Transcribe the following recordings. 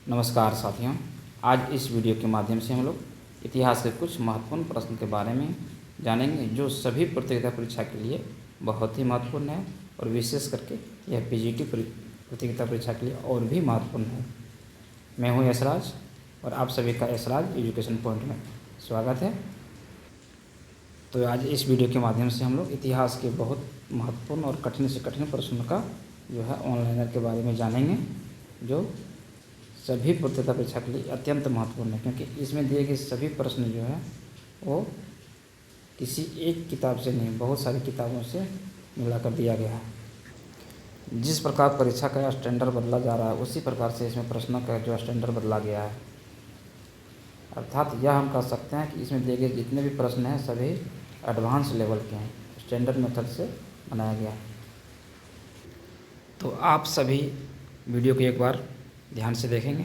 नमस्कार साथियों। आज इस वीडियो के माध्यम से हम लोग इतिहास के कुछ महत्वपूर्ण प्रश्न के बारे में जानेंगे जो सभी प्रतियोगिता परीक्षा के लिए बहुत ही महत्वपूर्ण है और विशेष करके यह पीजीटी प्रतियोगिता परीक्षा के लिए और भी महत्वपूर्ण है। मैं हूं यशराज और आप सभी का यशराज एजुकेशन पॉइंट में स्वागत है। तो आज इस वीडियो के माध्यम से हम लोग इतिहास के बहुत महत्वपूर्ण और कठिन से कठिन प्रश्नों का जो है ऑनलाइनर के बारे में जानेंगे जो सभी प्रतियोगिता परीक्षा के लिए अत्यंत महत्वपूर्ण है, क्योंकि इसमें दिए गए सभी प्रश्न जो है वो किसी एक किताब से नहीं, बहुत सारी किताबों से मिलाकर दिया गया है। जिस प्रकार परीक्षा का स्टैंडर्ड बदला जा रहा है उसी प्रकार से इसमें प्रश्नों का जो स्टैंडर्ड बदला गया है। अर्थात यह हम कह सकते हैं कि इसमें दिए गए जितने भी प्रश्न हैं सभी एडवांस लेवल के हैं, स्टैंडर्ड मेथड से बनाया गया है। तो आप सभी वीडियो को एक बार ध्यान से देखेंगे।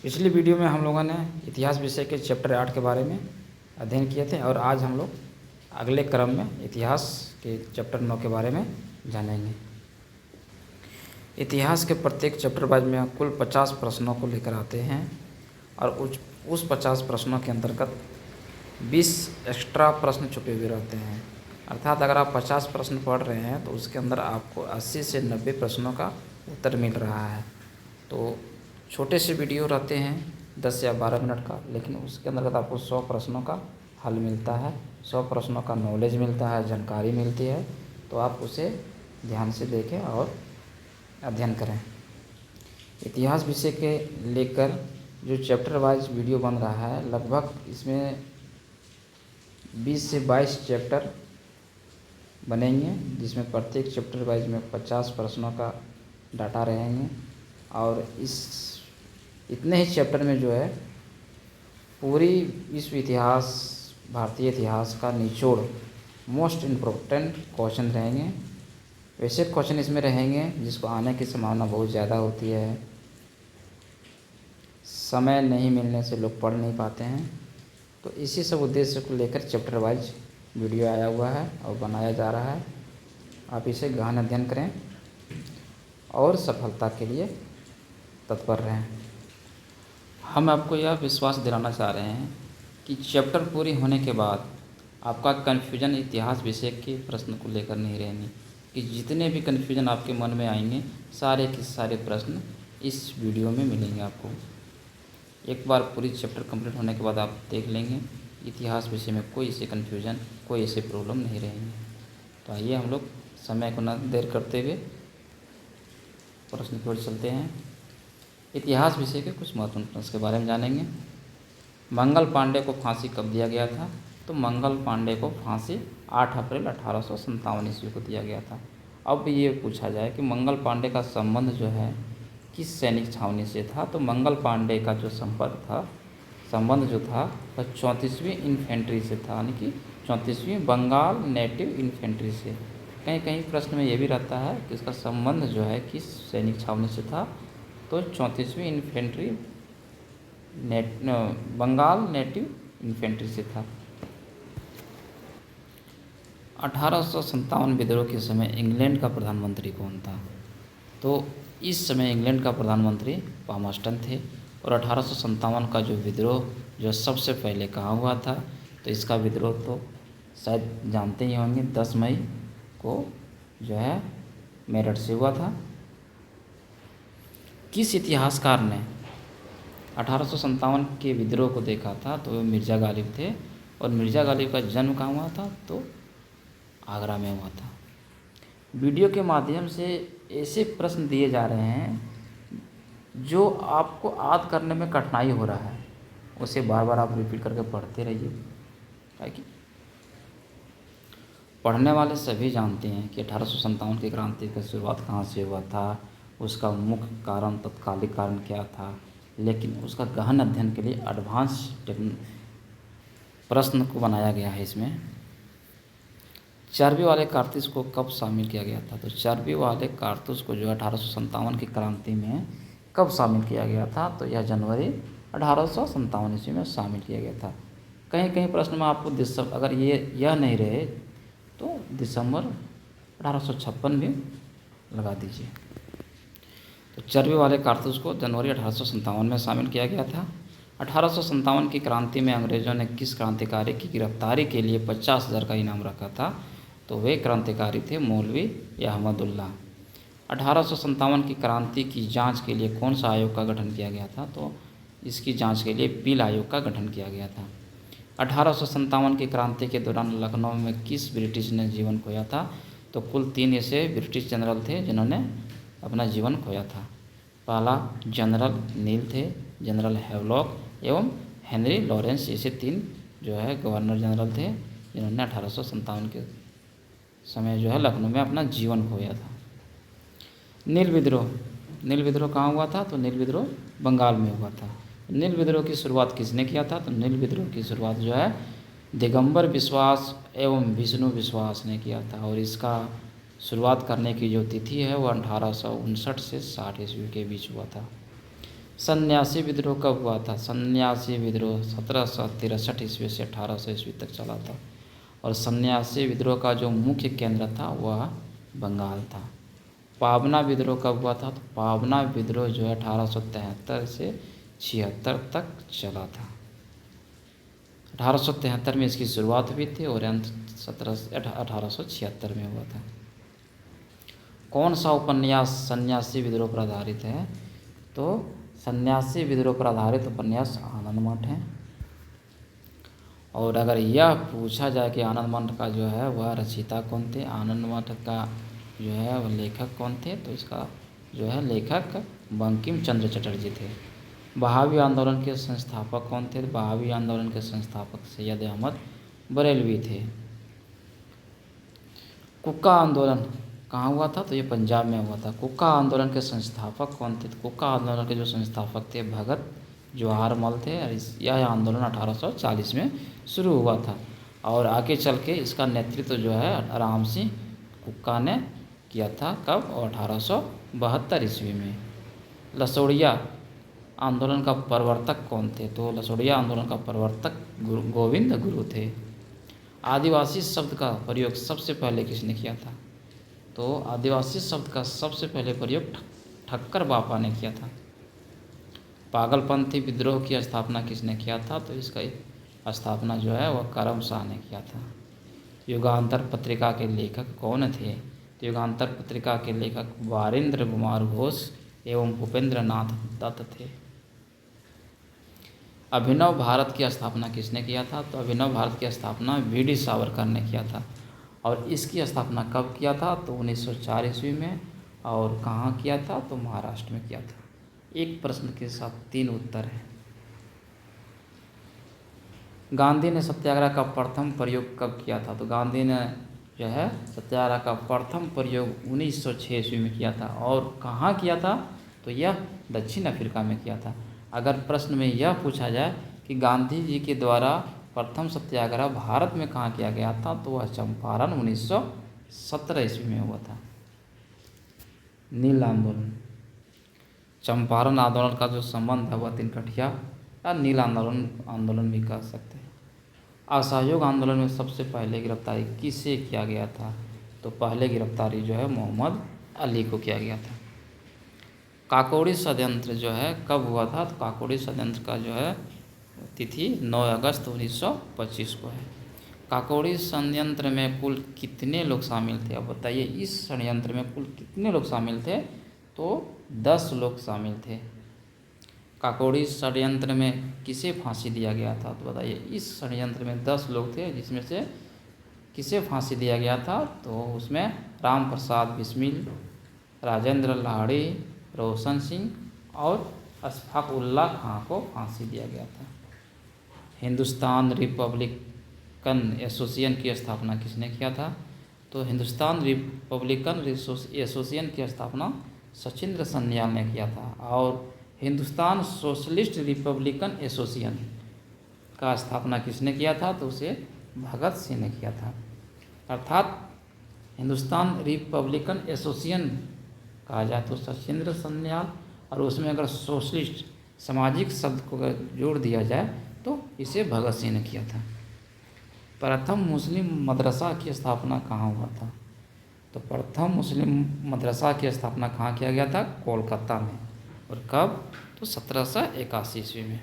पिछली वीडियो में हम लोगों ने इतिहास विषय के चैप्टर 8 के बारे में अध्ययन किए थे और आज हम लोग अगले क्रम में इतिहास के चैप्टर 9 के बारे में जानेंगे। इतिहास के प्रत्येक चैप्टर वाइज में कुल 50 प्रश्नों को लेकर आते हैं और उस 50 प्रश्नों के अंतर्गत 20 एक्स्ट्रा प्रश्न छुपे हुए रहते हैं। अर्थात अगर आप 50 प्रश्न पढ़ रहे हैं तो उसके अंदर आपको 80 से 90 प्रश्नों का उत्तर मिल रहा है। तो छोटे से वीडियो रहते हैं 10 या 12 मिनट का, लेकिन उसके अंतर्गत आपको 100 प्रश्नों का हल मिलता है, 100 प्रश्नों का नॉलेज मिलता है, जानकारी मिलती है। तो आप उसे ध्यान से देखें और अध्ययन करें। इतिहास विषय के लेकर जो चैप्टर वाइज वीडियो बन रहा है, लगभग इसमें 20 से 22 चैप्टर बनेंगे, जिसमें प्रत्येक चैप्टर वाइज में 50 प्रश्नों का डाटा रहेंगे और इतने ही चैप्टर में जो है पूरी विश्व इतिहास, भारतीय इतिहास का निचोड़, मोस्ट इम्पोर्टेंट क्वेश्चन रहेंगे। वैसे क्वेश्चन इसमें रहेंगे जिसको आने की संभावना बहुत ज़्यादा होती है, समय नहीं मिलने से लोग पढ़ नहीं पाते हैं। तो इसी सब उद्देश्य को लेकर चैप्टर वाइज वीडियो आया हुआ है और बनाया जा रहा है। आप इसे गहन अध्ययन करें और सफलता के लिए तत्पर रहें। हम आपको यह विश्वास दिलाना चाह रहे हैं कि चैप्टर पूरी होने के बाद आपका कन्फ्यूजन इतिहास विषय के प्रश्न को लेकर नहीं रहेंगे, कि जितने भी कन्फ्यूजन आपके मन में आएंगे सारे के सारे प्रश्न इस वीडियो में मिलेंगे आपको। एक बार पूरी चैप्टर कंप्लीट होने के बाद आप देख लेंगे इतिहास विषय में कोई ऐसे कन्फ्यूजन, कोई ऐसे प्रॉब्लम नहीं रहेंगे। तो आइए हम लोग समय को न देर करते हुए प्रश्न की ओर चलते हैं। इतिहास विषय के कुछ महत्वपूर्ण प्रश्न के बारे में जानेंगे। मंगल पांडे को फांसी कब दिया गया था? तो मंगल पांडे को फांसी 8 अप्रैल 1857 ईस्वी को दिया गया था। अब ये पूछा जाए कि मंगल पांडे का संबंध जो है किस सैनिक छावनी से था? तो मंगल पांडे का जो संबंध जो था वह 34वीं इन्फेंट्री से था, यानी कि 34वीं बंगाल नेटिव इन्फेंट्री से। कहीं कहीं प्रश्न में ये भी रहता है कि इसका संबंध जो है किस सैनिक छावनी से था? तो 34वीं इन्फेंट्री बंगाल नेटिव इन्फेंट्री से था। 1857 विद्रोह के समय इंग्लैंड का प्रधानमंत्री कौन था? तो इस समय इंग्लैंड का प्रधानमंत्री पामस्टन थे और 1857 का जो विद्रोह जो सबसे पहले कहाँ हुआ था? तो इसका विद्रोह तो शायद जानते ही होंगे, 10 मई को जो है मेरठ से हुआ था। किस इतिहासकार ने 1857 के विद्रोह को देखा था? तो वे मिर्ज़ा गालिब थे और मिर्ज़ा गालिब का जन्म कहाँ हुआ था? तो आगरा में हुआ था। वीडियो के माध्यम से ऐसे प्रश्न दिए जा रहे हैं जो आपको याद करने में कठिनाई हो रहा है, उसे बार बार आप रिपीट करके पढ़ते रहिए, ताकि पढ़ने वाले सभी जानते हैं कि 1857 की क्रांति की शुरुआत कहाँ से हुआ था, उसका मुख्य कारण, तत्कालिक कारण क्या था। लेकिन उसका गहन अध्ययन के लिए एडवांस प्रश्न को बनाया गया है। इसमें चर्बी वाले कारतूस को कब शामिल किया गया था? तो चर्बी वाले कारतूस को जो 1857 की क्रांति में कब शामिल किया गया था? तो यह जनवरी 1857 ईस्वी में शामिल किया गया था। कहीं कहीं प्रश्न में आपको दिसंबर, अगर यह नहीं रहे तो दिसंबर 1856 भी लगा दीजिए। तो चर्बी वाले कारतूस को जनवरी 1857 में शामिल किया गया था। 1857 की क्रांति में अंग्रेज़ों ने किस क्रांतिकारी की गिरफ्तारी के लिए 50,000 का इनाम रखा था? तो वे क्रांतिकारी थे मौलवी अहमदुल्ला। 1857 की क्रांति की जांच के लिए कौन सा आयोग का गठन किया गया था? तो इसकी जांच के लिए पील आयोग का गठन किया गया था। 1857 की क्रांति के दौरान लखनऊ में किस ब्रिटिश ने जीवन खोया था? तो कुल 3 ऐसे ब्रिटिश जनरल थे जिन्होंने अपना जीवन खोया था। पहला जनरल नील थे, जनरल हैवलॉक एवं हेनरी लॉरेंस, ऐसे 3 जो है गवर्नर जनरल थे जिन्होंने 1857 के समय जो है लखनऊ में अपना जीवन खोया था। नील विद्रोह कहाँ हुआ था? तो नील विद्रोह बंगाल में हुआ था। नील विद्रोह की शुरुआत किसने किया था? तो नील विद्रोह की शुरुआत जो है दिगंबर विश्वास एवं विष्णु विश्वास ने किया था और इसका शुरुआत करने की जो तिथि है वह 1859 से 60 ईस्वी के बीच हुआ था। सन्यासी विद्रोह कब हुआ था? सन्यासी विद्रोह 1763 ईस्वी से 1800 ईस्वी तक चला था और सन्यासी विद्रोह का जो मुख्य केंद्र था वह बंगाल था। पाबना विद्रोह कब हुआ था? तो पाबना विद्रोह जो है 1873 से 76 तक चला था। 1873 में इसकी शुरुआत हुई थी और अंत 1876 में हुआ था। कौन सा उपन्यास सन्यासी विद्रोह पर आधारित है? तो सन्यासी विद्रोह पर आधारित उपन्यास आनंद मठ है। और अगर यह पूछा जाए कि आनंद मठ का जो है वह रचयिता कौन थे, आनंद मठ का जो है वह लेखक कौन थे, तो इसका जो है लेखक बंकिम चंद्र चटर्जी थे। बहावी आंदोलन के संस्थापक कौन थे? बहावी आंदोलन के संस्थापक सैयद अहमद बरेलवी थे। कुक्का आंदोलन कहाँ हुआ था? तो ये पंजाब में हुआ था। कुक्का आंदोलन के संस्थापक कौन थे? तो कुक्का आंदोलन के जो संस्थापक थे भगत जवाहर मल थे और यह आंदोलन 1840 में शुरू हुआ था और आगे चल के इसका नेतृत्व जो है राम सिंह कुक्का ने किया था। कब? 1872 ईस्वी में। लसोड़िया आंदोलन का प्रवर्तक कौन थे? तो लसोड़िया आंदोलन का प्रवर्तक गोविंद गुरु थे। आदिवासी शब्द का प्रयोग सबसे पहले किसने किया था? तो आदिवासी शब्द का सबसे पहले प्रयोग ठक्कर बापा ने किया था। पागलपंथी विद्रोह की स्थापना किसने किया था? तो इसका स्थापना जो है वह करम शाह ने किया था। युगांतर पत्रिका के लेखक कौन थे? तो युगांतर पत्रिका के लेखक वारिंद्र कुमार घोष एवं भूपेंद्र नाथ दत्त थे। अभिनव भारत की स्थापना किसने किया था? तो अभिनव भारत की स्थापना वी.डी. सावरकर ने किया था और इसकी स्थापना कब किया था? तो 1904 ईस्वी में। और कहाँ किया था? तो महाराष्ट्र में किया था। एक प्रश्न के साथ 3 उत्तर हैं। गांधी ने सत्याग्रह का प्रथम प्रयोग कब किया था? तो गांधी ने जो है सत्याग्रह का प्रथम प्रयोग 1906 ईस्वी में किया था और कहाँ किया था? तो यह दक्षिण अफ्रीका में किया था। अगर प्रश्न में यह पूछा जाए कि गांधी जी के द्वारा प्रथम सत्याग्रह भारत में कहाँ किया गया था? तो वह चंपारण 1917 ईस्वी में हुआ था। नील आंदोलन, चंपारण आंदोलन का जो संबंध है वह तिनकठिया या नील आंदोलन भी कह सकते हैं। असहयोग आंदोलन में सबसे पहले गिरफ्तारी किसे किया गया था? तो पहले गिरफ्तारी जो है मोहम्मद अली को किया गया था। काकोड़ी षड्यंत्र जो है कब हुआ था? तो काकोड़ी षड्यंत्र का जो है तिथि 9 अगस्त 1925 को है। काकोड़ी षड्यंत्र में कुल कितने लोग शामिल थे? अब बताइए, इस षड्यंत्र में कुल कितने लोग शामिल थे? तो 10 लोग शामिल थे। काकोड़ी षड्यंत्र में किसे फांसी दिया गया था? तो बताइए, इस षड्यंत्र में 10 लोग थे जिसमें से किसे फांसी दिया गया था? तो उसमें राम प्रसाद बिस्मिल, राजेंद्र लाहिड़ी, रोशन सिंह और अशफाक उल्लाह खां को फांसी दिया गया था। हिंदुस्तान रिपब्लिकन एसोसिएशन की स्थापना किसने किया था? तो हिंदुस्तान रिपब्लिकन एसोसिएशन की स्थापना सचिंद्र सन्याल ने किया था और हिंदुस्तान सोशलिस्ट रिपब्लिकन एसोसिएशन का स्थापना किसने किया था? तो उसे भगत सिंह ने किया था। अर्थात हिंदुस्तान रिपब्लिकन एसोसिएशन कहा जाए तो सचिंद्र सन्याल और उसमें अगर सोशलिस्ट सामाजिक शब्द को अगर जोड़ दिया जाए तो इसे भगत सिंह ने किया था। प्रथम मुस्लिम मदरसा की स्थापना कहाँ हुआ था? तो प्रथम मुस्लिम मदरसा की स्थापना कहाँ किया गया था? कोलकाता में। और कब? तो 1781 ईस्वी में।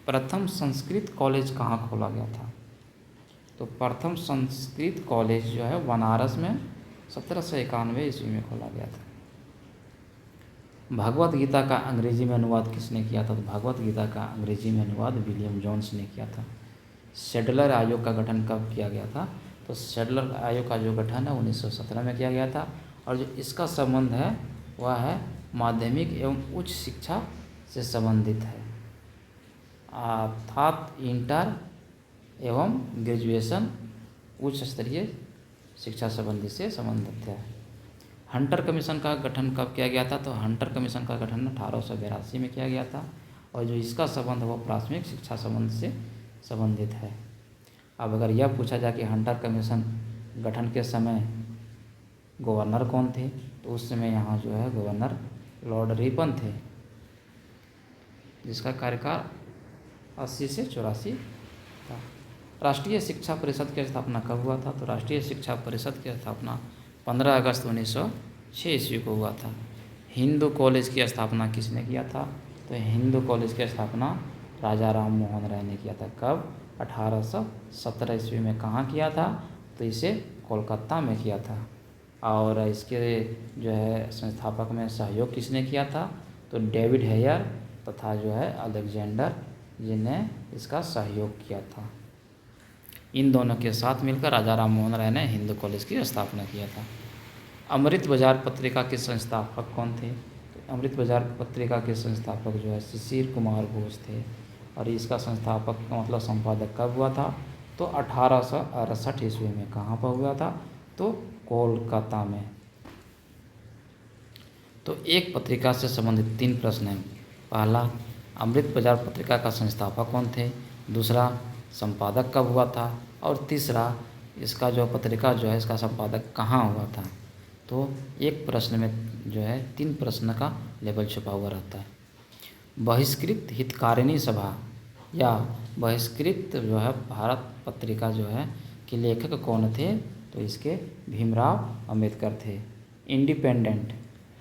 प्रथम संस्कृत कॉलेज कहाँ खोला गया था? तो प्रथम संस्कृत कॉलेज जो है बनारस में 1791 ईस्वी में खोला गया था। भगवत गीता का अंग्रेजी में अनुवाद किसने किया था? तो भगवत गीता का अंग्रेजी में अनुवाद विलियम जोन्स ने किया था। शेडलर आयोग का गठन कब किया गया था? तो शेडलर आयोग का जो गठन है 1917 में किया गया था। और जो इसका संबंध है वह है माध्यमिक एवं उच्च शिक्षा से संबंधित है, अर्थात इंटर एवं ग्रेजुएशन उच्च स्तरीय शिक्षा संबंधी से संबंधित है। हंटर कमीशन का गठन कब किया गया था? तो हंटर कमीशन का गठन 1882 में किया गया था। और जो इसका संबंध है वो प्राथमिक शिक्षा संबंध से संबंधित है। अब अगर यह पूछा जाए कि हंटर कमीशन गठन के समय गवर्नर कौन थे, तो उस समय यहाँ जो है गवर्नर लॉर्ड रिपन थे, जिसका कार्यकाल 80 से 84 था। राष्ट्रीय शिक्षा परिषद की स्थापना कब हुआ था? तो राष्ट्रीय शिक्षा परिषद की स्थापना 15 अगस्त 1906 ईस्वी को हुआ था। हिंदू कॉलेज की स्थापना किसने किया था? तो हिंदू कॉलेज की स्थापना राजा राम मोहन राय ने किया था। कब? 1817 ईस्वी में। कहाँ किया था? तो इसे कोलकाता में किया था। और इसके जो है संस्थापक में सहयोग किसने किया था? तो डेविड हेयर तथा जो है अलेक्जेंडर जिन्हें इसका सहयोग किया था। इन दोनों के साथ मिलकर राजा राम मोहन राय ने हिंदू कॉलेज की स्थापना किया था। अमृत बाजार पत्रिका के संस्थापक कौन थे? तो अमृत बाजार पत्रिका के संस्थापक जो है शिशिर कुमार घोष थे। और इसका संस्थापक का मतलब संपादक कब हुआ था? तो 1868 ईस्वी में। कहाँ पर हुआ था? तो कोलकाता में। तो एक पत्रिका से संबंधित 3 प्रश्न हैं। पहला, अमृत बाजार पत्रिका का संस्थापक कौन थे? दूसरा, संपादक कब हुआ था? और तीसरा, इसका जो पत्रिका जो है इसका संपादक कहाँ हुआ था? तो एक प्रश्न में जो है 3 प्रश्न का लेवल छुपा हुआ रहता है। बहिष्कृत हितकारिणी सभा या बहिष्कृत जो है भारत पत्रिका जो है के लेखक कौन थे? तो इसके भीमराव अंबेडकर थे। इंडिपेंडेंट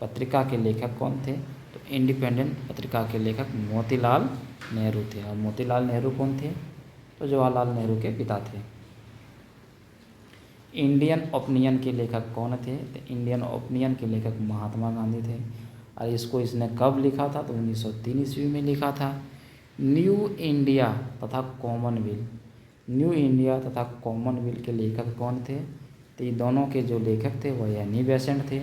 पत्रिका के लेखक कौन थे? तो इंडिपेंडेंट पत्रिका के लेखक मोतीलाल नेहरू थे। और मोतीलाल नेहरू कौन थे? तो जवाहरलाल नेहरू के पिता थे। इंडियन ओपिनियन के लेखक कौन थे? तो इंडियन ओपिनियन के लेखक महात्मा गांधी थे। और इसको इसने कब लिखा था? तो 1903 ईस्वी में लिखा था। न्यू इंडिया तथा कॉमनवेल्थ, न्यू इंडिया तथा कॉमनवेल्थ के लेखक कौन थे? तो ये दोनों के जो लेखक थे वह एनी बेसेंट थे।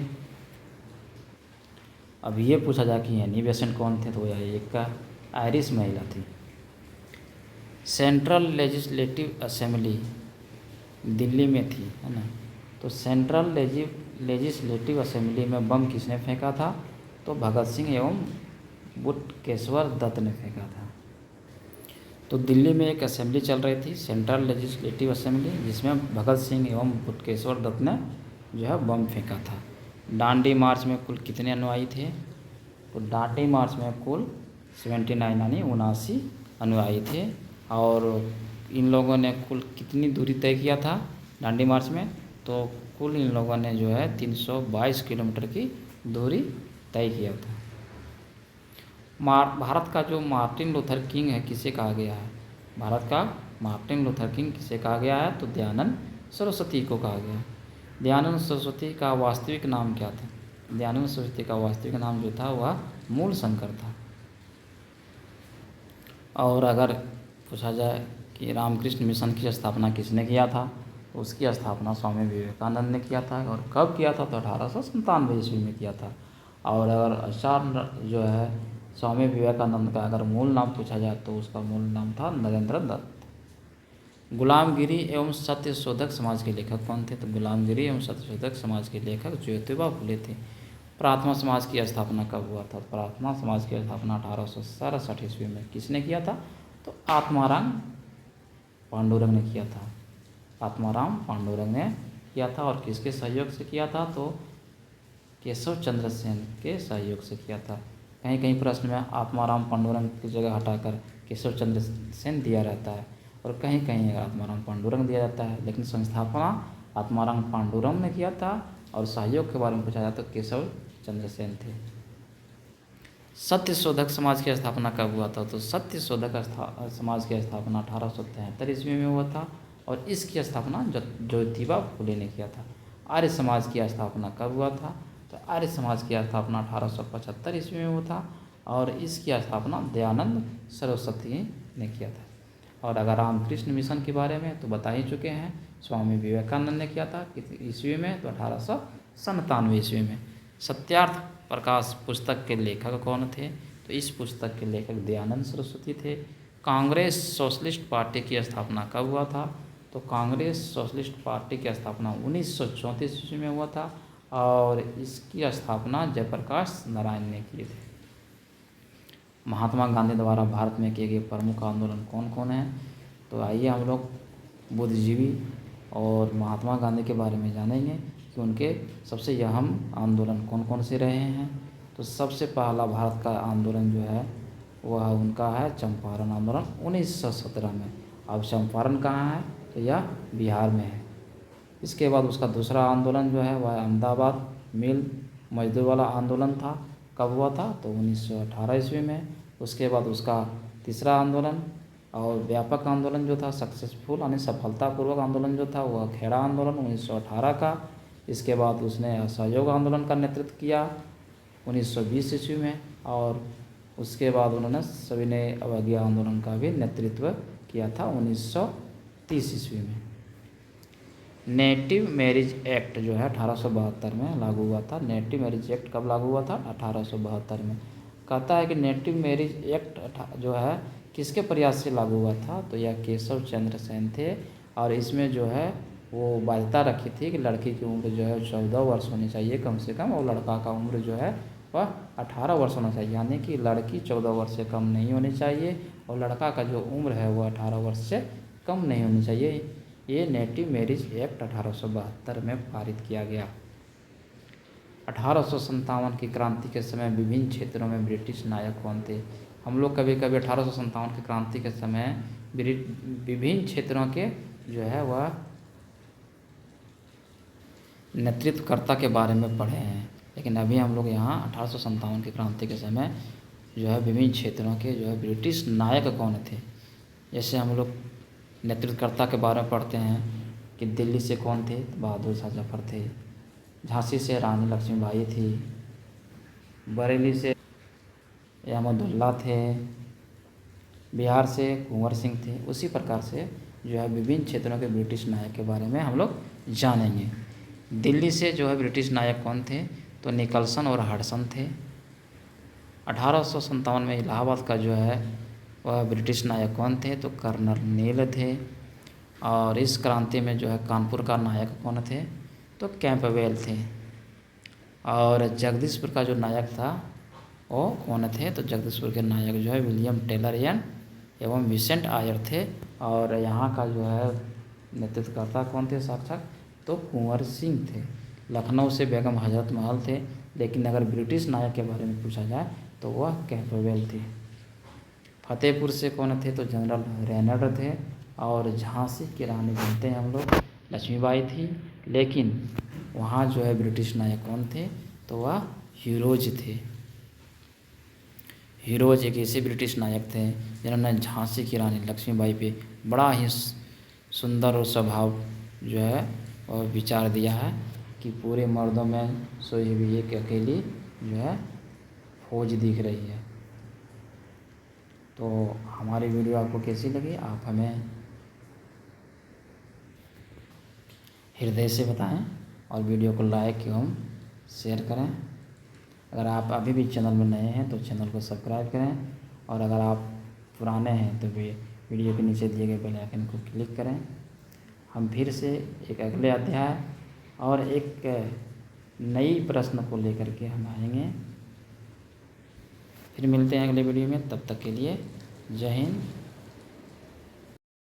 अब ये पूछा जाए कि एनी बेसेंट कौन थे, तो यह एक का आयरिश महिला थी। सेंट्रल लेजिस्लेटिव असेंबली दिल्ली में थी, है ना। तो सेंट्रल लेजिस्लेटिव असेंबली में बम किसने फेंका था? तो भगत सिंह एवं बटुकेश्वर दत्त ने फेंका था। तो दिल्ली में एक असेंबली चल रही थी, सेंट्रल लेजिस्लेटिव असेंबली, जिसमें भगत सिंह एवं बटुकेश्वर दत्त ने जो है बम फेंका था। दांडी मार्च में कुल कितने अनुयायी थे? तो दांडी मार्च में कुल 79 यानी 79 अनुयायी थे। और इन लोगों ने कुल कितनी दूरी तय किया था दांडी मार्च में? तो कुल इन लोगों ने जो है 322 किलोमीटर की दूरी तय किया था। भारत का जो मार्टिन लूथर किंग है किसे कहा गया है? भारत का मार्टिन लूथर किंग किसे कहा गया है? तो दयानंद सरस्वती को कहा गया है। दयानंद सरस्वती का वास्तविक नाम क्या था? दयानंद सरस्वती का वास्तविक नाम जो था वह मूल शंकर था। और अगर पूछा जाए कि रामकृष्ण मिशन की स्थापना किसने किया था? तो उसकी स्थापना स्वामी विवेकानंद ने किया था। और कब किया था? तो 1897 ईस्वी में किया था। और अगर आचार्य जो है स्वामी विवेकानंद का अगर मूल नाम पूछा जाए तो उसका मूल नाम था नरेंद्र दत्त। गुलामगिरी एवं सत्यशोधक समाज के लेखक कौन थे? तो गुलामगिरी एवं सत्यशोधक समाज के लेखक ज्योतिबा फुले थे। प्रार्थना समाज की स्थापना कब हुआ था? प्रार्थना समाज की स्थापना 1867 ईस्वी में किसने किया था? तो आत्माराम पांडुरंग ने किया था। आत्माराम पांडुरंग ने किया था। और किसके सहयोग से किया था? तो केशव चंद्र सेन के सहयोग से किया था। कहीं कहीं प्रश्न में आत्माराम पांडुरंग की जगह हटाकर केशव चंद्र सेन दिया रहता है और कहीं कहीं आत्माराम पांडुरंग दिया जाता है, लेकिन संस्थापना आत्माराम पांडुरंग ने किया था और सहयोग के बारे में पूछा जाए तो केशव चंद्र सेन थे। सत्यशोधक समाज की स्थापना कब हुआ था? तो सत्यशोधक समाज की स्थापना 1873 ईस्वी में हुआ था और इसकी स्थापना ज्योतिबा फुले ने किया था। आर्य समाज की स्थापना कब हुआ था? तो आर्य समाज की स्थापना 1875 ईस्वी में हुआ था और इसकी स्थापना दयानंद सरस्वती ने किया था। और अगर रामकृष्ण मिशन के बारे में तो बता ही चुके हैं, स्वामी विवेकानंद ने किया था किस ईस्वी में? तो 1897 ईस्वी में। सत्यार्थ प्रकाश पुस्तक के लेखक कौन थे? तो इस पुस्तक के लेखक दयानंद सरस्वती थे। कांग्रेस सोशलिस्ट पार्टी की स्थापना कब हुआ था? तो कांग्रेस सोशलिस्ट पार्टी की स्थापना 1934 ईस्वी में हुआ था और इसकी स्थापना जयप्रकाश नारायण ने की थी। महात्मा गांधी द्वारा भारत में किए गए प्रमुख आंदोलन कौन कौन हैं? तो आइए हम लोग बुद्धिजीवी और महात्मा गांधी के बारे में जानेंगे कि उनके सबसे अहम आंदोलन कौन कौन से रहे हैं। तो सबसे पहला भारत का आंदोलन जो है वह उनका है चंपारण आंदोलन 1917 में। अब चंपारण कहाँ है? तो यह बिहार में है। इसके बाद उसका दूसरा आंदोलन जो है वह अहमदाबाद मिल मजदूर वाला आंदोलन था। कब हुआ था? तो 1918 ईस्वी में। उसके बाद उसका तीसरा आंदोलन और व्यापक आंदोलन जो था सक्सेसफुल यानी सफलतापूर्वक आंदोलन जो था वह खेड़ा आंदोलन 1918 का। इसके बाद उसने असहयोग आंदोलन का नेतृत्व किया 1920 ईस्वी में और उसके बाद उन्होंने सविनय अवज्ञा आंदोलन का भी नेतृत्व किया था 1930 ईस्वी में। नेटिव मैरिज एक्ट जो है 1872 में लागू हुआ था। नेटिव मैरिज एक्ट कब लागू हुआ था? 1872 में। कहता है कि नेटिव मैरिज एक्ट जो है किसके प्रयास से लागू हुआ था? तो यह केशव चंद्र सेन थे और इसमें जो है वो बाध्यता रखी थी कि लड़की की उम्र जो है 14 वर्ष होनी चाहिए कम से कम और लड़का का उम्र जो है वह 18 वर्ष होना चाहिए, यानी कि लड़की 14 वर्ष से कम नहीं होनी चाहिए और लड़का का जो उम्र है वह 18 वर्ष से कम नहीं होनी चाहिए। ये नेटिव मैरिज एक्ट 1872 में पारित किया गया। 1857 की क्रांति के समय विभिन्न क्षेत्रों में ब्रिटिश नायक कौन थे? हम लोग कभी कभी 1857 की क्रांति के समय विभिन्न क्षेत्रों के जो है वह नेतृत्वकर्ता के बारे में पढ़े हैं, लेकिन अभी हम लोग यहाँ 1857 की क्रांति के समय जो है विभिन्न क्षेत्रों के जो है ब्रिटिश नायक कौन थे। जैसे हम लोग नेतृत्वकर्ता के बारे में पढ़ते हैं कि दिल्ली से कौन थे? बहादुर शाह जफर थे। झांसी से रानी लक्ष्मीबाई थी। बरेली से अहमदुल्ला थे। बिहार से कुंवर सिंह थे। उसी प्रकार से जो है विभिन्न क्षेत्रों के ब्रिटिश नायक के बारे में हम लोग जानेंगे। दिल्ली से जो है ब्रिटिश नायक कौन थे? तो निकलसन और हडसन थे। 1857 में इलाहाबाद का जो है वह ब्रिटिश नायक कौन थे? तो कर्नल नील थे। और इस क्रांति में जो है कानपुर का नायक कौन थे? तो कैंपबेल थे। और जगदीशपुर का जो नायक था वो कौन थे? तो जगदीशपुर के नायक जो है विलियम टेलरियन एवं विसेंट आयर थे। और यहाँ का जो है नेतृत्वकर्ता कौन थे साक्षात? तो कुंवर सिंह थे। लखनऊ से बेगम हजरत महल थे, लेकिन अगर ब्रिटिश नायक के बारे में पूछा जाए तो वह कैंपबेल थे। फतेहपुर से कौन थे? तो जनरल रेनल्ड थे। और झांसी की रानी जानते हैं हम लोग लक्ष्मीबाई थी, लेकिन वहाँ जो है ब्रिटिश नायक कौन थे? तो वह हीरोज थे। हीरोज एक ऐसे ब्रिटिश नायक थे जिन्होंने झांसी की रानी लक्ष्मीबाई पे बड़ा ही सुंदर और स्वभाव जो है और विचार दिया है कि पूरे मर्दों में सोई हुई एक अकेली जो है फौज दिख रही है। तो हमारी वीडियो आपको कैसी लगी आप हमें हृदय से बताएं और वीडियो को लाइक एवं शेयर करें। अगर आप अभी भी चैनल में नए हैं तो चैनल को सब्सक्राइब करें और अगर आप पुराने हैं तो वीडियो के नीचे दिए गए बेल आइकन को क्लिक करें। हम फिर से एक अगले अध्याय और एक नई प्रश्न को लेकर के हम आएंगे। फिर मिलते हैं अगले वीडियो में, तब तक के लिए जय हिंद।